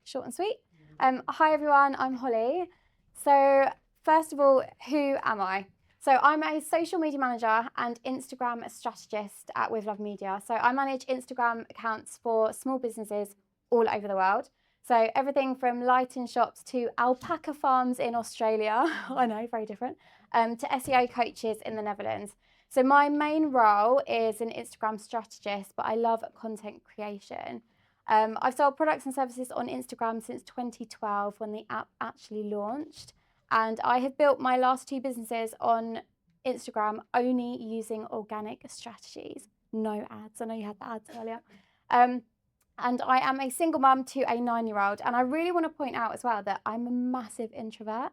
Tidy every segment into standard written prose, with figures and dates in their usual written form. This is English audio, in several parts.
short and sweet. Hi everyone, I'm Holly. So first of all, who am I? So I'm a social media manager and Instagram strategist at With Love Media. So I manage Instagram accounts for small businesses all over the world. So everything from lighting shops to alpaca farms in Australia, I know, very different, to SEO coaches in the Netherlands. So my main role is an Instagram strategist, but I love content creation. I've sold products and services on Instagram since 2012 when the app actually launched. And I have built my last 2 businesses on Instagram only using organic strategies. No ads. I know you had the ads earlier. And I am a single mum to a 9-year-old. And I really want to point out as well that I'm a massive introvert,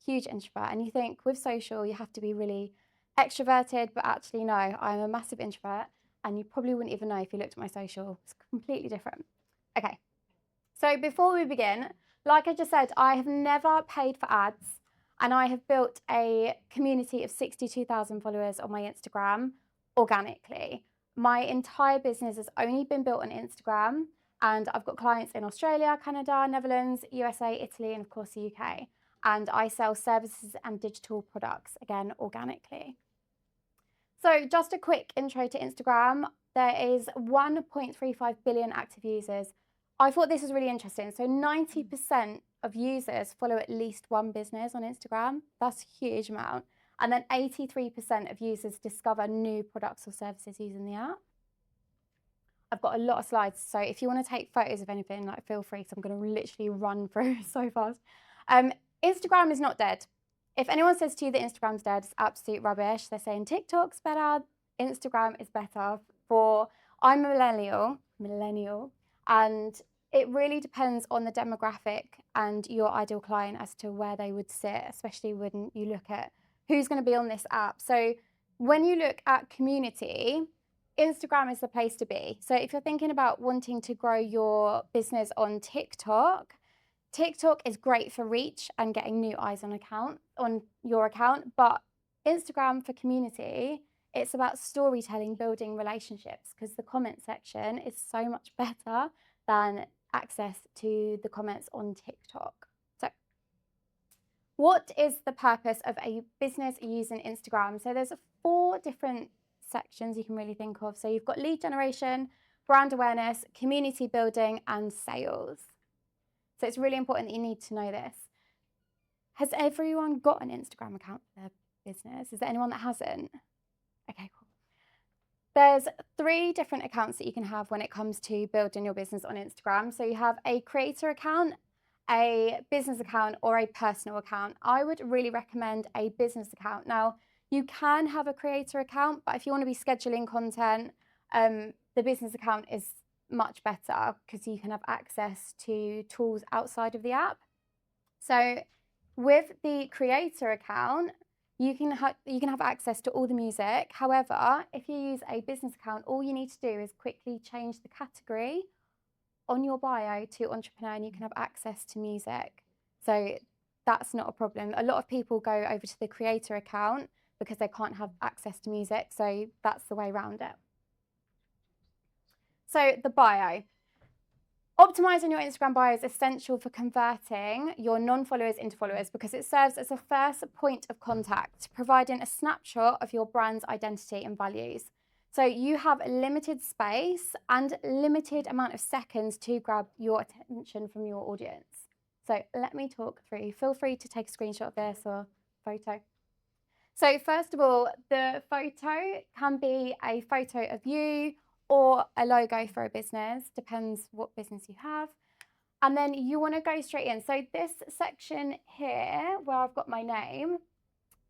huge introvert. And you think with social, you have to be really extroverted, but actually no, I'm a massive introvert. And you probably wouldn't even know if you looked at my social. It's completely different. Okay, so before we begin, like I just said, I have never paid for ads, and I have built a community of 62,000 followers on my Instagram organically. My entire business has only been built on Instagram, and I've got clients in Australia, Canada, Netherlands, USA, Italy, and of course the UK. And I sell services and digital products, again, organically. So just a quick intro to Instagram. There is 1.35 billion active users. I thought this was really interesting. So 90% of users follow at least one business on Instagram. That's a huge amount. And then 83% of users discover new products or services using the app. I've got a lot of slides, so if you want to take photos of anything, like feel free, because I'm going to literally run through so fast. Instagram is not dead. If anyone says to you that Instagram's dead, it's absolute rubbish. They're saying TikTok's better, Instagram is better. I'm a millennial, and it really depends on the demographic and your ideal client as to where they would sit, especially when you look at who's going to be on this app. So when you look at community, Instagram is the place to be. So if you're thinking about wanting to grow your business on TikTok, TikTok is great for reach and getting new eyes on your account, but Instagram for community, it's about storytelling, building relationships, because the comment section is so much better than access to the comments on TikTok. So what is the purpose of a business using Instagram? So there's 4 different sections you can really think of. So you've got lead generation, brand awareness, community building, and sales. So it's really important that you need to know this. Has everyone got an Instagram account for their business? Is there anyone that hasn't? Okay, cool. There's 3 different accounts that you can have when it comes to building your business on Instagram. So you have a creator account, a business account, or a personal account. I would really recommend a business account. Now, you can have a creator account, but if you want to be scheduling content, the business account is much better because you can have access to tools outside of the app. So with the creator account, you can have access to all the music. However, if you use a business account, all you need to do is quickly change the category on your bio to entrepreneur, and you can have access to music. So that's not a problem. A lot of people go over to the creator account because they can't have access to music. So that's the way around it. So the bio. Optimizing your Instagram bio is essential for converting your non-followers into followers because it serves as a first point of contact, providing a snapshot of your brand's identity and values. So you have a limited space and limited amount of seconds to grab your attention from your audience. So let me talk through. Feel free to take a screenshot of this or photo. So first of all, the photo can be a photo of you or a logo for a business, depends what business you have. And then you want to go straight in. So this section here, where I've got my name,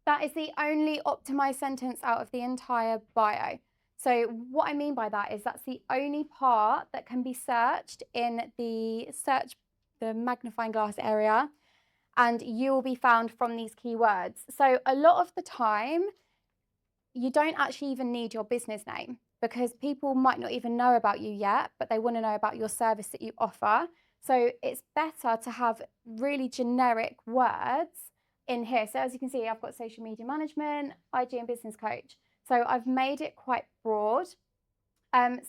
that is the only optimized sentence out of the entire bio. So what I mean by that is that's the only part that can be searched in the magnifying glass area, and you will be found from these keywords. So a lot of the time, you don't actually even need your business name, because people might not even know about you yet, but they want to know about your service that you offer. So it's better to have really generic words in here. So as you can see, I've got social media management, IG and business coach. So I've made it quite broad.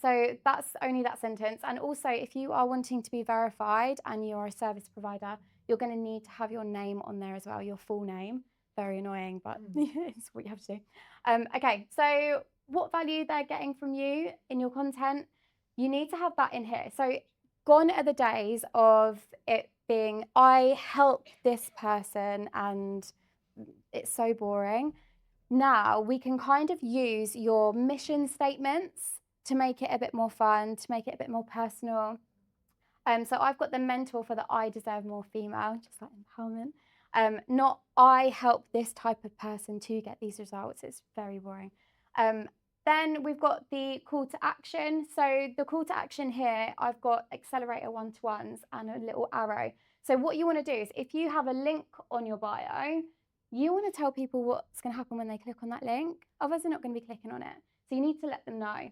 So that's only that sentence. And also, if you are wanting to be verified and you're a service provider, you're going to need to have your name on there as well, your full name. Very annoying, but it's what you have to do. Okay, so what value they're getting from you in your content, you need to have that in here. So gone are the days of it being, I help this person and it's so boring. Now we can kind of use your mission statements to make it a bit more fun, to make it a bit more personal. So I've got the mentor for the I deserve more female, just like empowerment. Not I help this type of person to get these results. It's very boring. Then we've got the call to action. So the call to action here, I've got accelerator one-to-ones and a little arrow. So what you want to do is if you have a link on your bio, you want to tell people what's going to happen when they click on that link. Otherwise, they're not going to be clicking on it. So you need to let them know.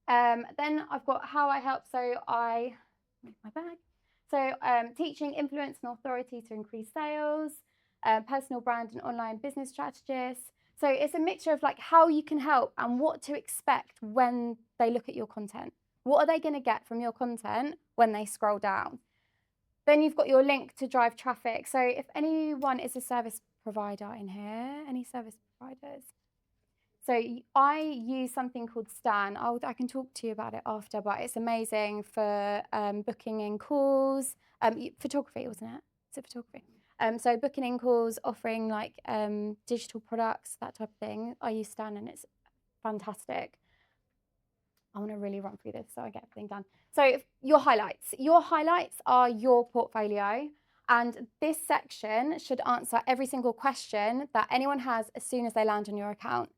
Then I've got how I help. So I move my bag. So teaching influence and authority to increase sales, personal brand and online business strategists. So it's a mixture of like how you can help and what to expect when they look at your content. What are they going to get from your content when they scroll down? Then you've got your link to drive traffic. So if anyone is a service provider in here, any service providers? So I use something called Stan. I can talk to you about it after, but it's amazing for booking in calls. Photography, wasn't it? Is it photography? So booking in calls, offering like digital products, that type of thing. I use Stan and it's fantastic. I want to really run through this so I get everything done. So your highlights are your portfolio. And this section should answer every single question that anyone has as soon as they land on your account.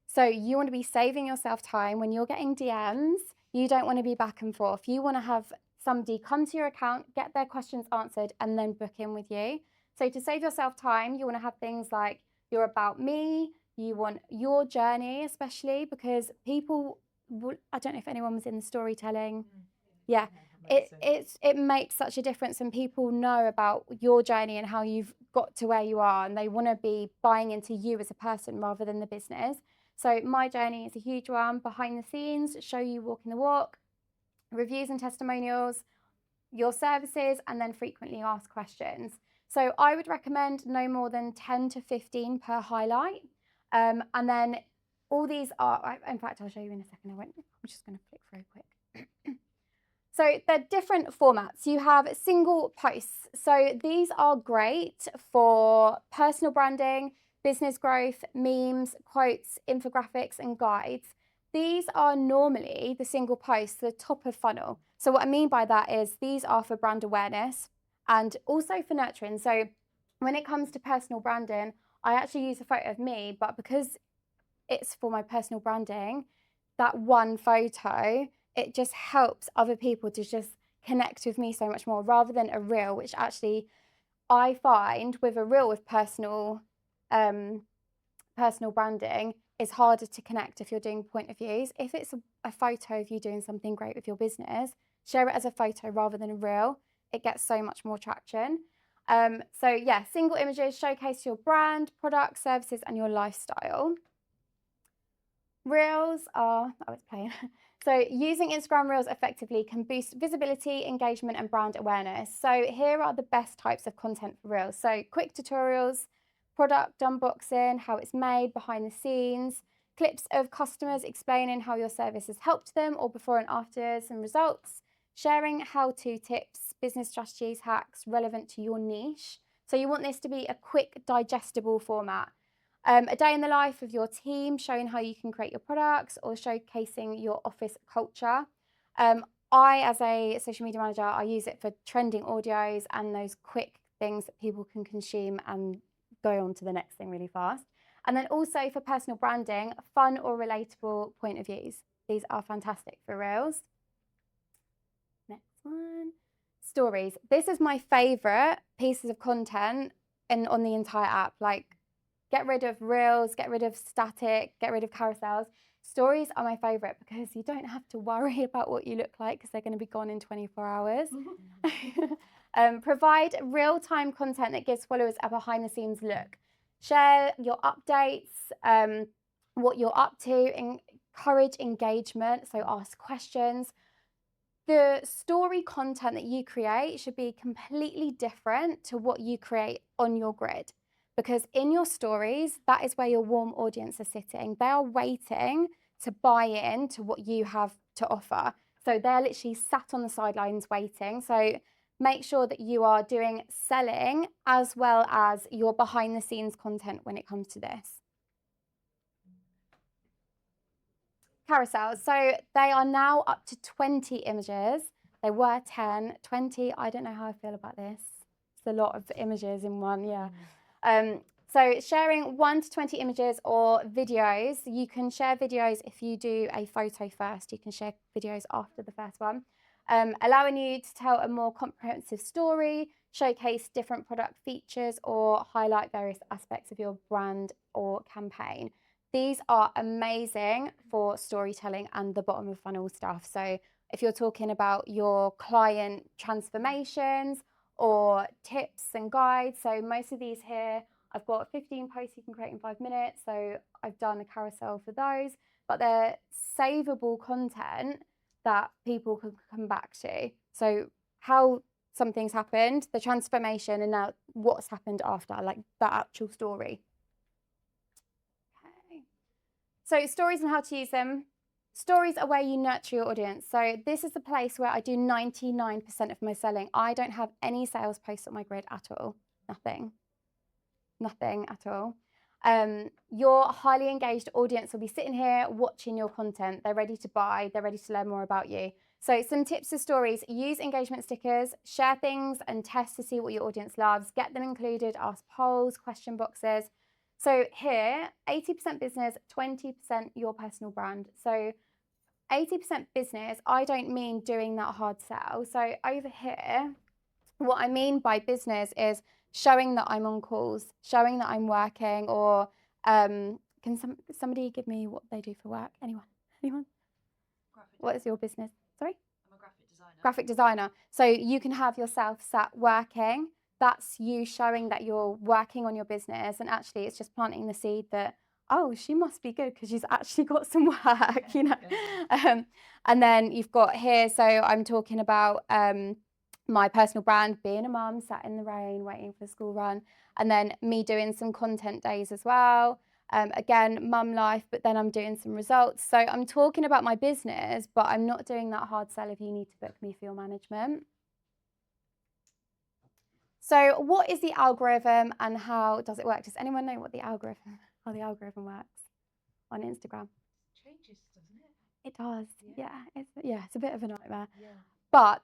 So you want to be saving yourself time when you're getting DMs. You don't want to be back and forth. You want to have somebody come to your account, get their questions answered, and then book in with you. So to save yourself time, you want to have things like your about me. You want your journey, especially because people, I don't know if anyone was in the storytelling. Yeah, it makes such a difference when people know about your journey and how you've got to where you are, and they want to be buying into you as a person rather than the business. So my journey is a huge one. Behind the scenes, show you walking the walk, reviews and testimonials, your services, and then frequently asked questions. So I would recommend no more than 10 to 15 per highlight. And then all these are, in fact, I'll show you in a second. I'm just going to flick through quick. So they're different formats. You have single posts. So these are great for personal branding, business growth, memes, quotes, infographics, and guides. These are normally the single posts, the top of funnel. So what I mean by that is these are for brand awareness and also for nurturing. So when it comes to personal branding, I actually use a photo of me, but because it's for my personal branding, that one photo, it just helps other people to just connect with me so much more rather than a reel, which actually I find with a reel with personal branding is harder to connect if you're doing point of views. If it's a photo of you doing something great with your business, share it as a photo rather than a reel. It gets so much more traction. So yeah, single images showcase your brand, products, services, and your lifestyle. Reels are, oh, it's playing. So using Instagram Reels effectively can boost visibility, engagement, and brand awareness. So here are the best types of content for Reels. So quick tutorials, product unboxing, how it's made, behind the scenes, clips of customers explaining how your service has helped them or before and after some results, sharing how-to tips, business strategies, hacks relevant to your niche. So you want this to be a quick, digestible format. A day in the life of your team, showing how you can create your products or showcasing your office culture. I, as a social media manager, I use it for trending audios and those quick things that people can consume and go on to the next thing really fast. And then also for personal branding, fun or relatable point of views. These are fantastic for Reels. Next one. Stories. This is my favourite pieces of content on the entire app. Like, get rid of Reels, get rid of static, get rid of carousels. Stories are my favourite because you don't have to worry about what you look like because they're going to be gone in 24 hours. Provide real-time content that gives followers a behind-the-scenes look. Share your updates, what you're up to, encourage engagement, so ask questions. The story content that you create should be completely different to what you create on your grid. Because in your stories, that is where your warm audience are sitting. They are waiting to buy in to what you have to offer. So they're literally sat on the sidelines waiting. So make sure that you are doing selling as well as your behind the scenes content when it comes to this. Carousels. So they are now up to 20 images. They were 10, 20. I don't know how I feel about this. It's a lot of images in one, yeah. So sharing 1 to 20 images or videos. You can share videos if you do a photo first. You can share videos after the first one. Allowing you to tell a more comprehensive story, showcase different product features, or highlight various aspects of your brand or campaign. These are amazing for storytelling and the bottom of funnel stuff. So if you're talking about your client transformations or tips and guides, so most of these here, I've got 15 posts you can create in 5 minutes. So I've done a carousel for those, but they're savable content that people can come back to. So how something's happened, the transformation, and now what's happened after, like that actual story. Okay. So stories and how to use them. Stories are where you nurture your audience. So this is the place where I do 99% of my selling. I don't have any sales posts on my grid at all. Nothing at all. Your highly engaged audience will be sitting here watching your content. They're ready to buy. They're ready to learn more about you. So some tips for stories: use engagement stickers, share things and test to see what your audience loves. Get them included, ask polls, question boxes. So here, 80% business, 20% your personal brand. So 80% business, I don't mean doing that hard sell. So over here, what I mean by business is showing that I'm on calls, showing that I'm working, or can somebody give me what they do for work? Anyone? What is your business? Sorry? I'm a graphic designer. Graphic designer. So you can have yourself sat working. That's you showing that you're working on your business, and actually it's just planting the seed that, oh, she must be good because she's actually got some work, you know. And then you've got here, so I'm talking about my personal brand, being a mum, sat in the rain, waiting for the school run, and then me doing some content days as well. Again, mum life, but then I'm doing some results. So I'm talking about my business, but I'm not doing that hard sell if you need to book me for your management. So what is the algorithm and how does it work? Does anyone know what how the algorithm works on Instagram? It changes, doesn't it? It does. Yeah. It's a bit of a nightmare. Yeah. But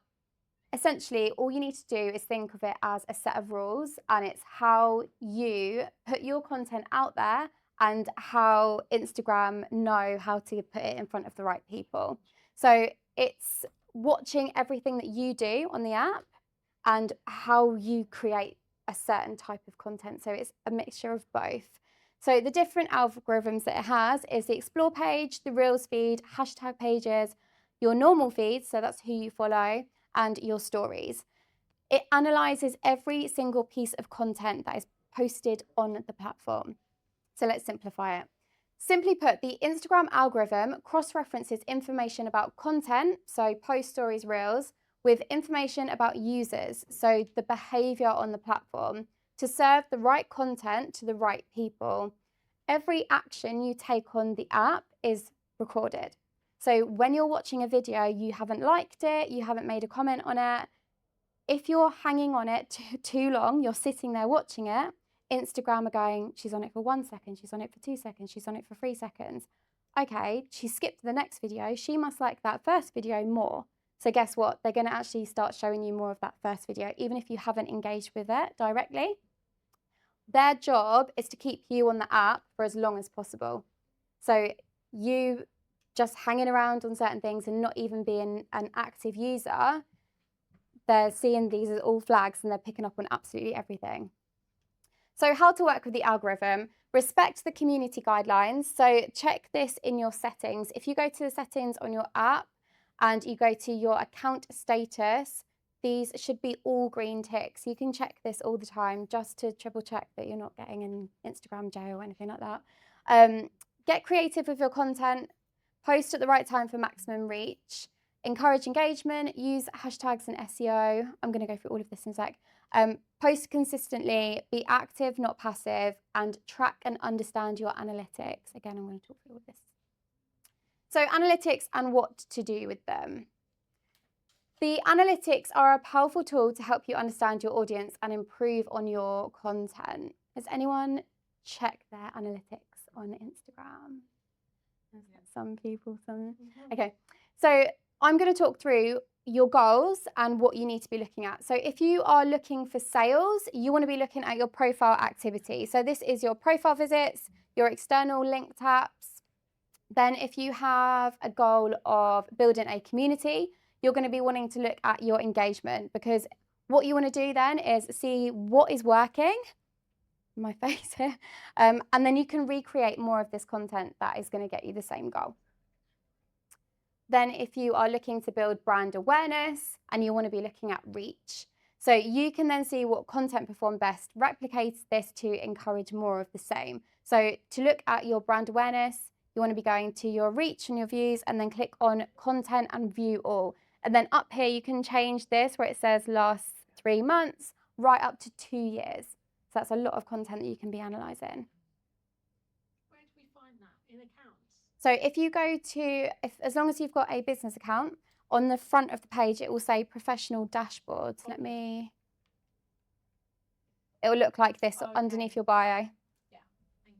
essentially, all you need to do is think of it as a set of rules, and it's how you put your content out there and how Instagram know how to put it in front of the right people. So it's watching everything that you do on the app and how you create a certain type of content. So it's a mixture of both. So the different algorithms that it has is the explore page, the reels feed, hashtag pages, your normal feed, so that's who you follow, and your stories. It analyzes every single piece of content that is posted on the platform. So let's simplify it. Simply put, the Instagram algorithm cross-references information about content, so post, stories, reels, with information about users, so the behavior on the platform, to serve the right content to the right people. Every action you take on the app is recorded. So when you're watching a video, you haven't liked it, you haven't made a comment on it. If you're hanging on it too long, you're sitting there watching it, Instagram are going, she's on it for 1 second, she's on it for 2 seconds, she's on it for 3 seconds. Okay, she skipped the next video, she must like that first video more. So guess what? They're going to actually start showing you more of that first video, even if you haven't engaged with it directly. Their job is to keep you on the app for as long as possible. So you just hanging around on certain things and not even being an active user, they're seeing these as all flags and they're picking up on absolutely everything. So how to work with the algorithm: respect the community guidelines. So check this in your settings. If you go to the settings on your app and you go to your account status, these should be all green ticks. You can check this all the time just to triple check that you're not getting in Instagram jail or anything like that. Get creative with your content. post at the right time for maximum reach, encourage engagement, use hashtags and SEO. I'm going to go through all of this in a sec. Post consistently, be active, not passive, and track and understand your analytics. Again, I'm going to talk through all of this. So analytics and what to do with them. The analytics are a powerful tool to help you understand your audience and improve on your content. Has anyone checked their analytics on Instagram? Some people, some. Okay, so I'm going to talk through your goals and what you need to be looking at. So if you are looking for sales, you want to be looking at your profile activity. So this is your profile visits, your external link taps. Then if you have a goal of building a community, you're going to be wanting to look at your engagement, because what you want to do then is see what is working, my face here, and then you can recreate more of this content that is going to get you the same goal. Then if you are looking to build brand awareness, and you want to be looking at reach. So you can then see what content performed best, replicate this to encourage more of the same. So to look at your brand awareness, you want to be going to your reach and your views, and then click on content and view all. And then up here, you can change this where it says last 3 months, right up to 2 years. So that's a lot of content that you can be analysing. Where do we find that? In accounts? So if you go to, as long as you've got a business account, on the front of the page, it will say professional dashboards. It will look like this underneath your bio. Yeah, thank you.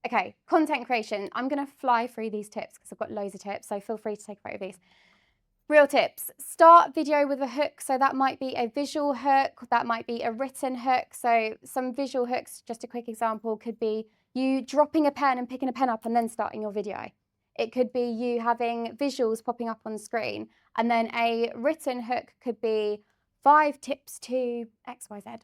Okay, content creation. I'm going to fly through these tips because I've got loads of tips, so feel free to take a photo of these. Real tips. Start video with a hook. So that might be a visual hook, that might be a written hook. So some visual hooks, just a quick example, could be you dropping a pen and picking a pen up and then starting your video. It could be you having visuals popping up on screen. And then a written hook could be 5 tips to XYZ.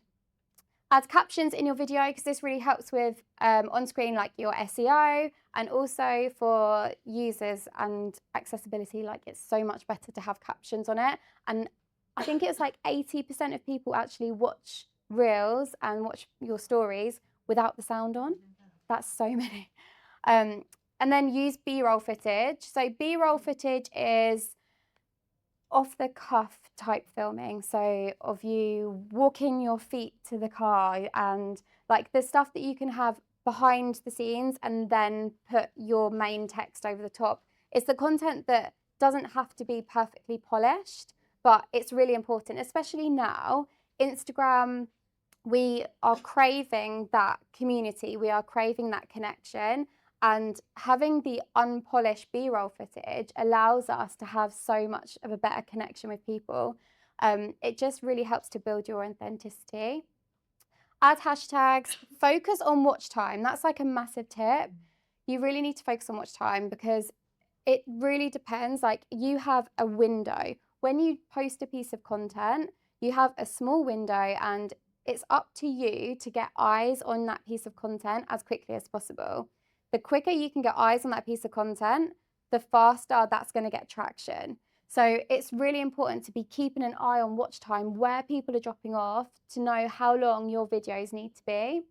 Add captions in your video, because this really helps with on-screen, like your SEO, and also for users and accessibility. Like, it's so much better to have captions on it. And I think it's like 80% of people actually watch Reels and watch your stories without the sound on. That's so many. And then use B-roll footage. So B-roll footage is off the cuff type filming, so of you walking your feet to the car, and like the stuff that you can have behind the scenes and then put your main text over the top. It's the content that doesn't have to be perfectly polished, but it's really important, especially now. Instagram, we are craving that community, we are craving that connection. And having the unpolished B-roll footage allows us to have so much of a better connection with people. It just really helps to build your authenticity. Add hashtags, focus on watch time. That's like a massive tip. You really need to focus on watch time, because it really depends. Like, you have a window. When you post a piece of content, you have a small window, and it's up to you to get eyes on that piece of content as quickly as possible. The quicker you can get eyes on that piece of content, the faster that's going to get traction. So it's really important to be keeping an eye on watch time, where people are dropping off, to know how long your videos need to be.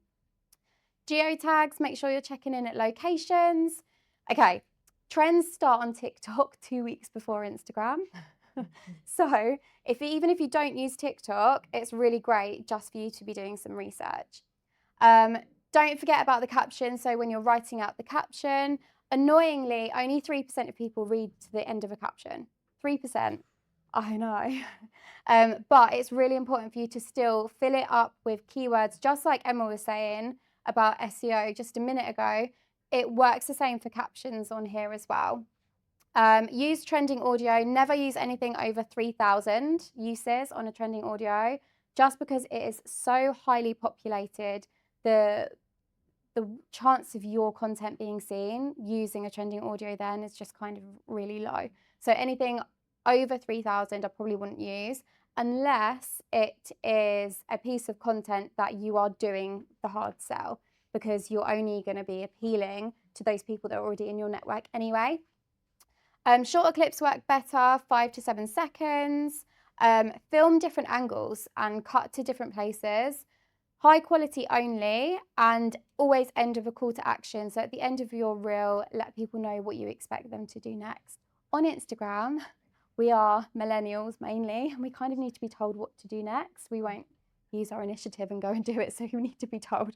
Geotags, make sure you're checking in at locations. Okay, trends start on TikTok 2 weeks before Instagram. So even if you don't use TikTok, it's really great just for you to be doing some research. Don't forget about the caption. So when you're writing out the caption, annoyingly, only 3% of people read to the end of a caption. 3%. I know. But it's really important for you to still fill it up with keywords, just like Emma was saying about SEO just a minute ago. It works the same for captions on here as well. Use trending audio. Never use anything over 3,000 uses on a trending audio, just because it is so highly populated. The chance of your content being seen using a trending audio then is just kind of really low. So anything over 3,000 I probably wouldn't use, unless it is a piece of content that you are doing the hard sell, because you're only going to be appealing to those people that are already in your network anyway. Shorter clips work better, 5 to 7 seconds. Film different angles and cut to different places. high quality only, and always end with a call to action. So at the end of your reel, let people know what you expect them to do next. On Instagram, we are millennials mainly, and we kind of need to be told what to do next. We won't use our initiative and go and do it, so we need to be told.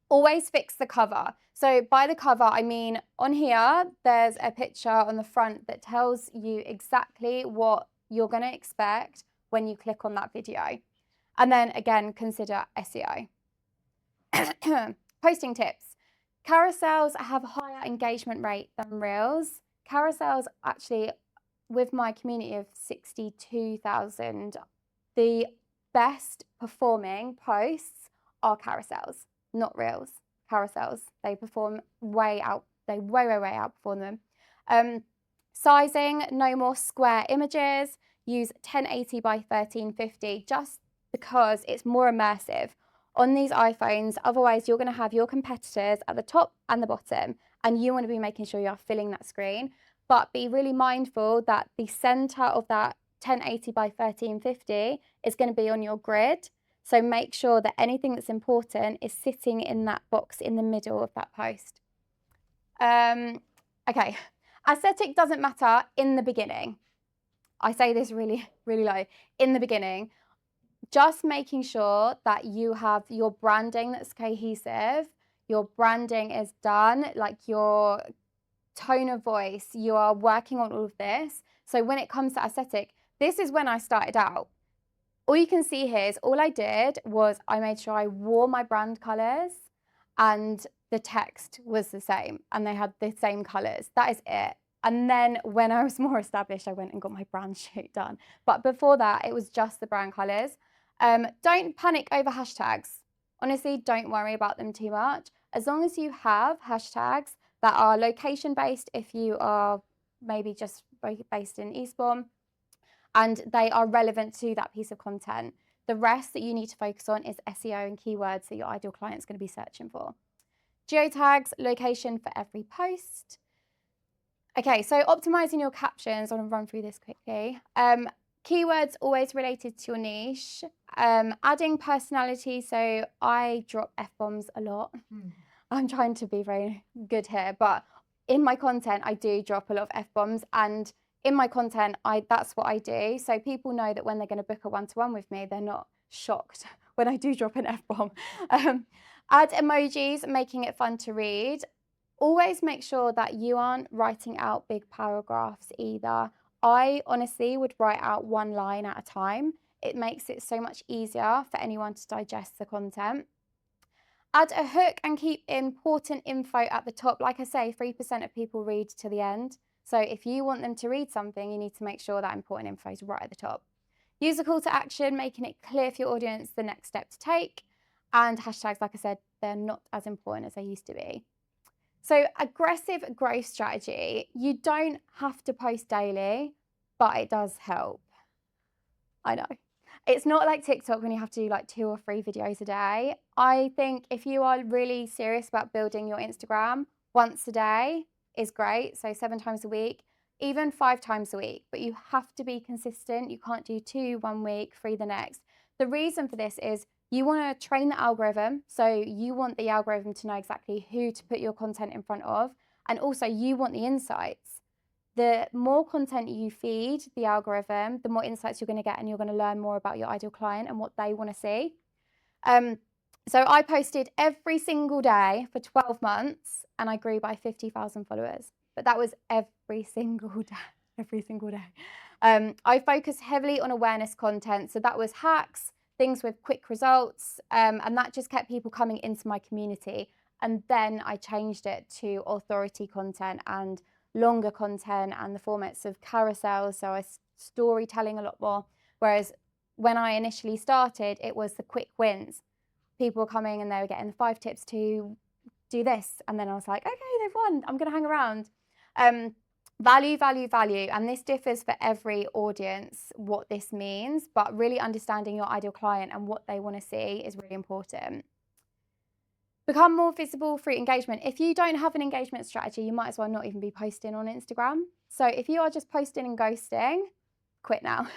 Always fix the cover. So by the cover, I mean on here, there's a picture on the front that tells you exactly what you're going to expect when you click on that video. And then again, consider SEO. Posting tips. Carousels have a higher engagement rate than reels. Carousels actually, with my community of 62,000, the best performing posts are carousels, not reels. Carousels, they perform way outperform them. Sizing, no more square images. Use 1080 by 1350 just because it's more immersive on these iPhones. Otherwise, you're going to have your competitors at the top and the bottom, and you want to be making sure you're filling that screen. But be really mindful that the center of that 1080 by 1350 is going to be on your grid. So make sure that anything that's important is sitting in that box in the middle of that post. Okay, aesthetic doesn't matter in the beginning. I say this really, really low. In the beginning, just making sure that you have your branding that's cohesive, your branding is done, like your tone of voice, you are working on all of this. So when it comes to aesthetic, this is when I started out. All you can see here is all I did was I made sure I wore my brand colours and the text was the same and they had the same colours. That is it. And then when I was more established, I went and got my brand shoot done. But before that, it was just the brand colours. Don't panic over hashtags. Honestly, don't worry about them too much. As long as you have hashtags that are location based, if you are maybe just based in Eastbourne, and they are relevant to that piece of content. The rest that you need to focus on is SEO and keywords that your ideal client is going to be searching for. Geotags, location for every post. Okay, so optimizing your captions. I'm going to run through this quickly. Keywords always related to your niche. Adding personality. So I drop F-bombs a lot. I'm trying to be very good here, but in my content, I do drop a lot of F-bombs, and in my content, that's what I do. So people know that when they're going to book a one-to-one with me, they're not shocked when I do drop an F-bomb. Add emojis, making it fun to read. Always make sure that you aren't writing out big paragraphs either. I honestly would write out one line at a time. It makes it so much easier for anyone to digest the content. Add a hook and keep important info at the top. Like I say, 3% of people read to the end. So if you want them to read something, you need to make sure that important info is right at the top. Use a call to action, making it clear for your audience the next step to take. And hashtags, like I said, they're not as important as they used to be. So aggressive growth strategy. You don't have to post daily, but it does help. I know. It's not like TikTok when you have to do like 2 or 3 videos a day. I think if you are really serious about building your Instagram, once a day is great. So 7 times a week, even 5 times a week, but you have to be consistent. You can't do 2 one week, 3 the next. The reason for this is you want to train the algorithm. So you want the algorithm to know exactly who to put your content in front of. And also you want the insights. The more content you feed the algorithm, the more insights you're going to get, and you're going to learn more about your ideal client and what they want to see. So I posted every single day for 12 months and I grew by 50,000 followers. But that was every single day. I focused heavily on awareness content. So that was hacks, things with quick results, and that just kept people coming into my community. And then I changed it to authority content and longer content and the formats of carousels, so I was storytelling a lot more. Whereas when I initially started, it was the quick wins. People were coming and they were getting the 5 tips to do this, and then I was like, okay, they've won, I'm going to hang around. Value, and this differs for every audience what this means, but really understanding your ideal client and what they want to see is really important. Become more visible through engagement. If you don't have an engagement strategy, you might as well not even be posting on Instagram. So if you are just posting and ghosting, quit now.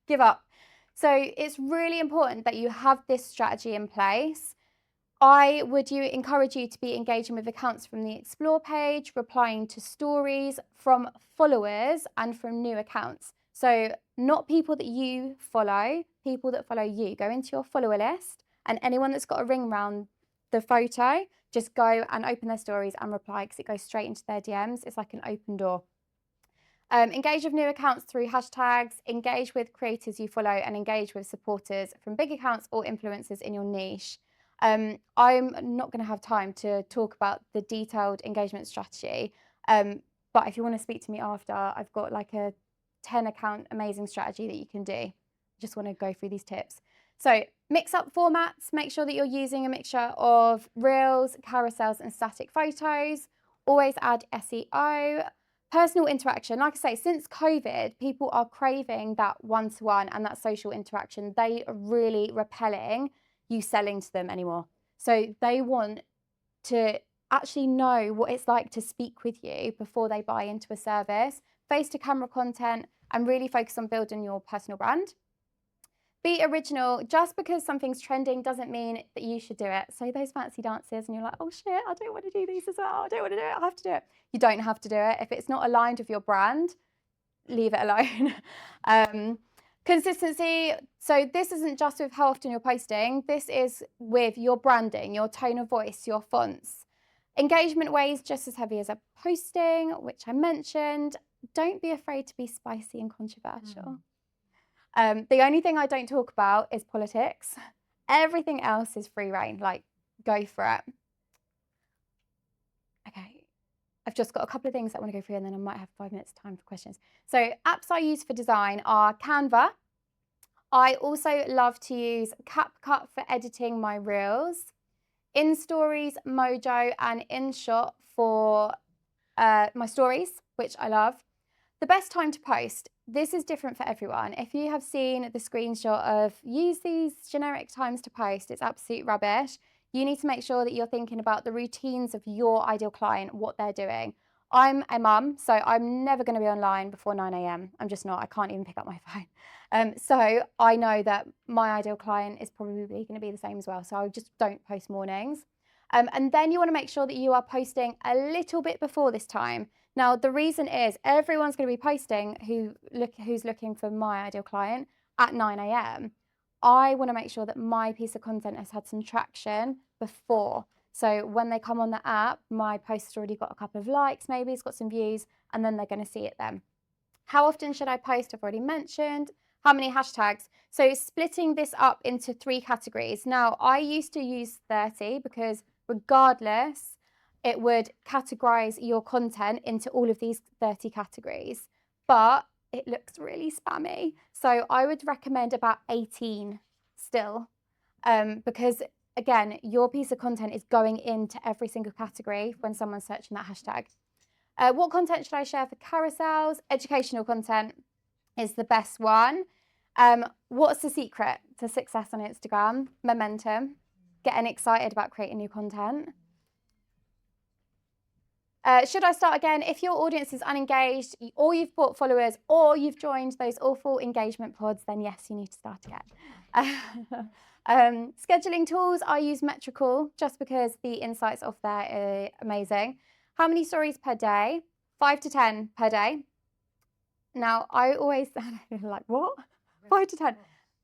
Give up. So it's really important that you have this strategy in place. I would encourage you to be engaging with accounts from the Explore page, replying to stories from followers and from new accounts. So not people that you follow, people that follow you. Go into your follower list, and anyone that's got a ring around the photo, just go and open their stories and reply, because it goes straight into their DMs. It's like an open door. Engage with new accounts through hashtags, engage with creators you follow, and engage with supporters from big accounts or influencers in your niche. I'm not going to have time to talk about the detailed engagement strategy, but if you want to speak to me after, I've got like a 10 account amazing strategy that you can do. I just want to go through these tips. So mix up formats, make sure that you're using a mixture of reels, carousels, and static photos. Always add SEO. Personal interaction, like I say, since COVID, people are craving that one-to-one and that social interaction. They are really repelling you selling to them anymore. So they want to actually know what it's like to speak with you before they buy into a service. Face-to-camera content, and really focus on building your personal brand. Be original. Just because something's trending doesn't mean that you should do it. So those fancy dances and you're like, oh shit, I don't want to do these as well. I don't want to do it. I have to do it. You don't have to do it. If it's not aligned with your brand, leave it alone. Consistency. So this isn't just with how often you're posting. This is with your branding, your tone of voice, your fonts. Engagement weighs just as heavy as a posting, which I mentioned. Don't be afraid to be spicy and controversial. The only thing I don't talk about is politics. Everything else is free reign, like go for it. Okay, I've just got a couple of things I want to go through, and then I might have 5 minutes time for questions. So apps I use for design are Canva. I also love to use CapCut for editing my reels, InStories, Mojo, and InShot for my stories, which I love. The best time to post. This is different for everyone. If you have seen the screenshot of use these generic times to post, it's absolute rubbish. You need to make sure that you're thinking about the routines of your ideal client, what they're doing. I'm a mum, so I'm never going to be online before 9 a.m. I'm just not. I can't even pick up my phone. So I know that my ideal client is probably going to be the same as well. So I just don't post mornings. And then you want to make sure that you are posting a little bit before this time. Now, the reason is everyone's going to be posting who's looking for my ideal client at 9 a.m. I want to make sure that my piece of content has had some traction before. So when they come on the app, my post has already got a couple of likes, maybe it's got some views, and then they're going to see it then. How often should I post? I've already mentioned. How many hashtags? So splitting this up into 3 categories. Now, I used to use 30 because regardless, it would categorize your content into all of these 30 categories, but it looks really spammy. So I would recommend about 18 still, because again, your piece of content is going into every single category when someone's searching that hashtag. What content should I share for carousels? Educational content is the best one. What's the secret to success on Instagram? Momentum. Getting excited about creating new content. Should I start again? If your audience is unengaged, or you've bought followers, or you've joined those awful engagement pods, then yes, you need to start again. Scheduling tools, I use Metrical just because the insights off there are amazing. How many stories per day? 5 to 10 per day. Now, I always like, what? 5 to 10.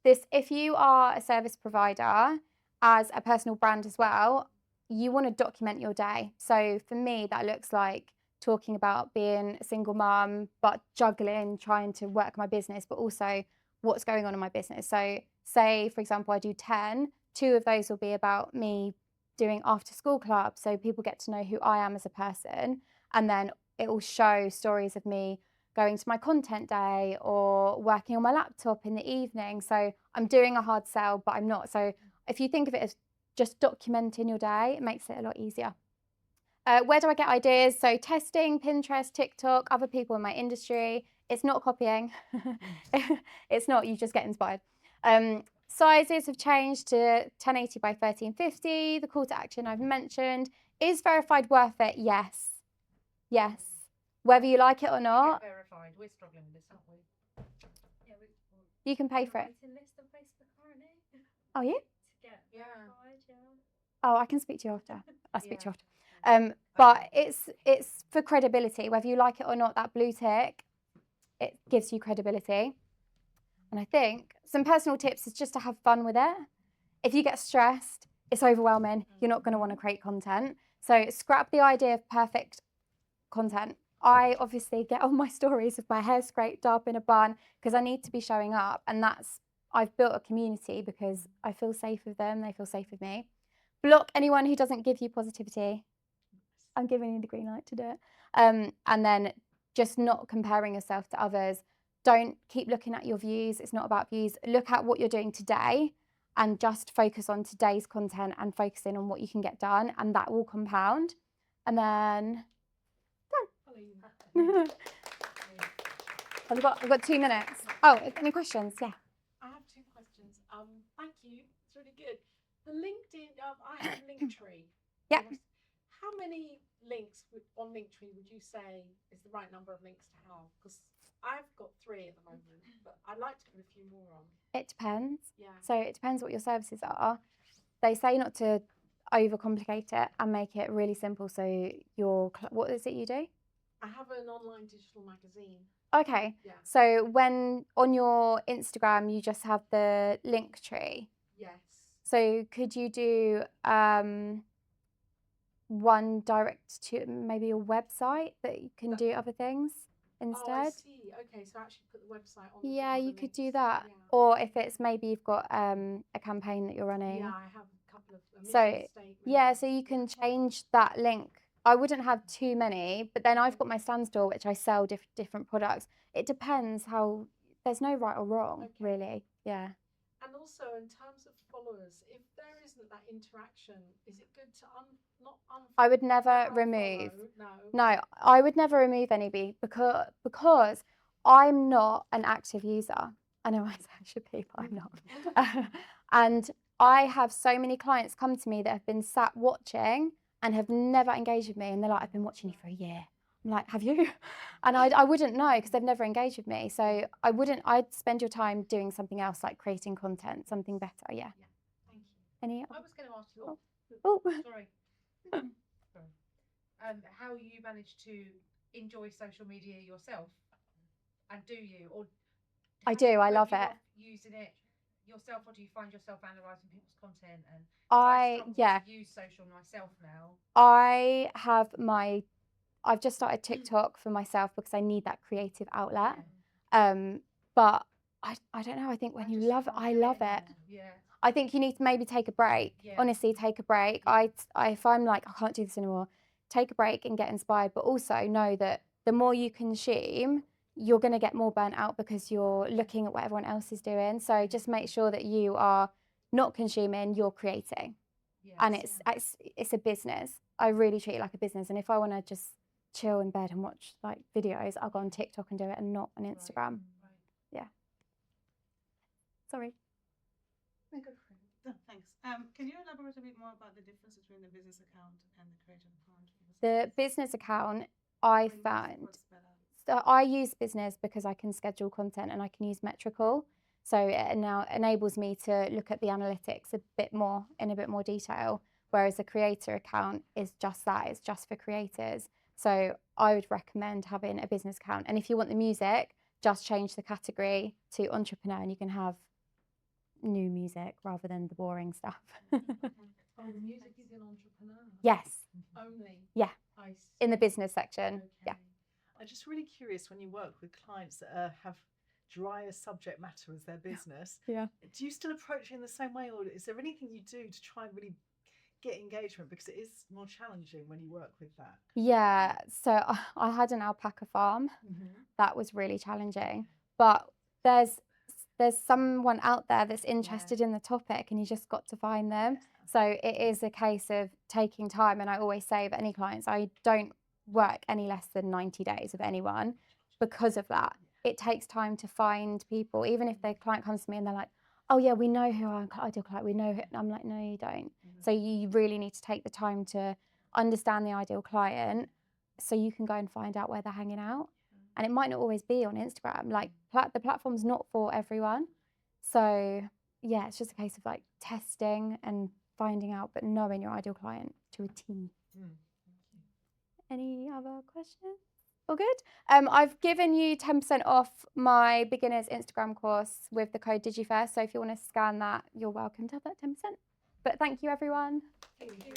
This, if you are a service provider as a personal brand as well, you want to document your day. So for me, that looks like talking about being a single mum, but juggling, trying to work my business, but also what's going on in my business. So say, for example, I do 10, 2 of those will be about me doing after school club. So people get to know who I am as a person. And then it will show stories of me going to my content day or working on my laptop in the evening. So I'm doing a hard sell, but I'm not. So if you think of it as just documenting your day, it makes it a lot easier. Where do I get ideas? So testing, Pinterest, TikTok, other people in my industry. It's not copying. It's not, you just get inspired. Sizes have changed to 1080 by 1350. The call to action I've mentioned. Is verified worth it? Yes. Yes. Whether you like it or not. Verified. We're struggling with this, aren't we? You can pay for it. Waiting list on Facebook currently Oh, you? to get Yeah. verified, yeah. Oh, I can speak to you after. I'll speak to you Yeah. after. But it's for credibility. Whether you like it or not, that blue tick, it gives you credibility. And I think some personal tips is just to have fun with it. If you get stressed, it's overwhelming. You're not going to want to create content. So scrap the idea of perfect content. I obviously get on my stories with my hair scraped up in a bun because I need to be showing up. And I've built a community because I feel safe with them. They feel safe with me. Block anyone who doesn't give you positivity. I'm giving you the green light to do it. And then just not comparing yourself to others. Don't keep looking at your views. It's not about views. Look at what you're doing today and just focus on today's content and focusing on what you can get done, and that will compound. And then done. I've got 2 minutes. Oh, any questions? Yeah. I have 2 questions. Thank you. It's really good. The LinkedIn, I have Linktree. Yeah. How many links on Linktree would you say is the right number of links to have? Because I've got 3 at the moment, but I'd like to put a few more on. It depends. Yeah. So it depends what your services are. They say not to overcomplicate it and make it really simple. So what is it you do? I have an online digital magazine. Okay. Yeah. So when on your Instagram you just have the link tree. Yes. So could you do one direct to maybe a website that you can do other things instead? Oh, I see. Okay, so actually put the website on. Yeah, as you the could do links. that. Yeah. Or if it's maybe you've got a campaign that you're running. Yeah, I have a couple of mission So statements. yeah, so you can change that link. I wouldn't have too many, but then I've got my stand store which I sell different products. It depends how. There's no right or wrong, really. Yeah. And also in terms of followers, if there isn't that interaction, is it good to not unfollow? I would never remove. No, I would never remove anybody because I'm not an active user. I know I should be, but I'm not. And I have so many clients come to me that have been sat watching and have never engaged with me, and they're like, I've been watching you for a year. I'm like, have you? And I wouldn't know because they've never engaged with me. So I'd spend your time doing something else, like creating content, something better. Yeah. Thank you. Any? I was going to ask you. Oh. Sorry. Sorry. How you manage to enjoy social media yourself, and do you, or I do. I love it. Using it yourself, or do you find yourself analysing people's content? And I use social myself now. I've just started TikTok for myself because I need that creative outlet. But I don't know. I think when you love it, I love it. Yeah. I think you need to maybe take a break. Yeah. Honestly, take a break. If I'm like, I can't do this anymore, take a break and get inspired. But also know that the more you consume, you're going to get more burnt out because you're looking at what everyone else is doing. So just make sure that you are not consuming, you're creating. Yes, and it's a business. I really treat it like a business. And if I want to just chill in bed and watch like videos, I'll go on TikTok and do it, and not on Instagram. Right. Yeah. Sorry. Go for it. Thanks. Can you elaborate a bit more about the difference between the business account and the creative account? The business account, I found. So I use business because I can schedule content and I can use metrical. So it now enables me to look at the analytics in a bit more detail. Whereas the creator account is just that, it's just for creators. So I would recommend having a business account. And if you want the music, just change the category to entrepreneur and you can have new music rather than the boring stuff. Oh, the music is in entrepreneur. Yes. Only. Yeah. I see. In the business section. Okay. Yeah. I'm just really curious, when you work with clients that have drier subject matter as their business, Yeah. do you still approach it in the same way, or is there anything you do to try and really get engagement, because it is more challenging when you work with that? Yeah. So I had an alpaca farm. That was really challenging. But there's someone out there that's interested in the topic, and you just got to find them. So it is a case of taking time. And I always say that any clients, I don't work any less than 90 days with anyone because of that. It takes time to find people, even if the client comes to me and they're like, oh yeah, we know who our ideal client, we know who, and I'm like, no, you don't. So you really need to take the time to understand the ideal client so you can go and find out where they're hanging out. And it might not always be on Instagram. Like the platform's not for everyone. So yeah, it's just a case of like testing and finding out, but knowing your ideal client to a T. Any other questions? All good? I've given you 10% off my beginner's Instagram course with the code DigiFest. So if you want to scan that, you're welcome to have that 10%. But thank you, everyone. Thank you.